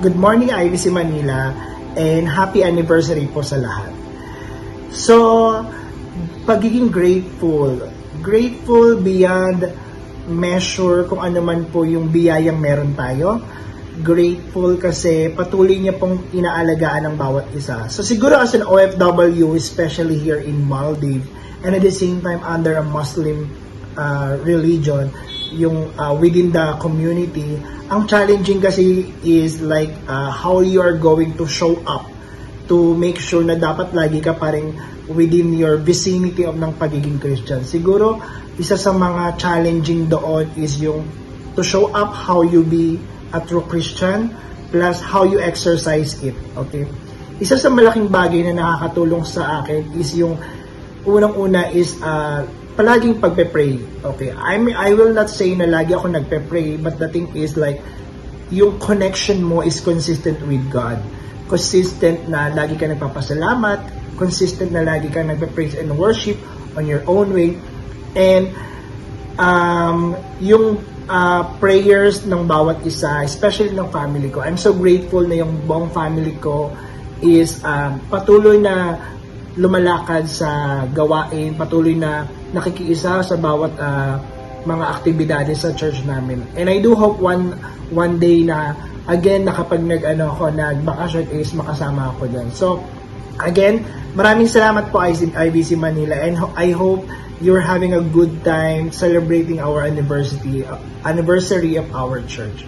Good morning, IBC Manila, and happy anniversary po sa lahat. So, pagiging grateful beyond measure kung ano man po yung biyayang meron tayo. Grateful kasi patuloy niya pong inaalagaan ng bawat isa. So siguro as an OFW, especially here in Maldives, and at the same time under a Muslim religion, yung within the community, ang challenging kasi is like how you are going to show up to make sure na dapat lagi ka pa rin within your vicinity of ng pagiging Christian. Siguro, isa sa mga challenging doon is yung to show up how you be a true Christian plus how you exercise it. Okay? Isa sa malaking bagay na nakakatulong sa akin is yung unang-una is palaging pagpe-pray. Okay? I will not say na lagi ako nagpe-pray, but the thing is like yung connection mo is consistent with God. Consistent na lagi ka nagpapasalamat, consistent na lagi ka nagpe-praise and worship on your own way. And yung prayers ng bawat isa, especially ng family ko. I'm so grateful na yung buong family ko is patuloy na lumalakad sa gawain, patuloy na nakikiisa sa bawat mga aktibidades sa church namin. And I do hope one day na again na kapag nagbakasyon is makasama ako dyan. So again, maraming salamat po IBC Manila, and I hope you're having a good time celebrating our anniversary of our church.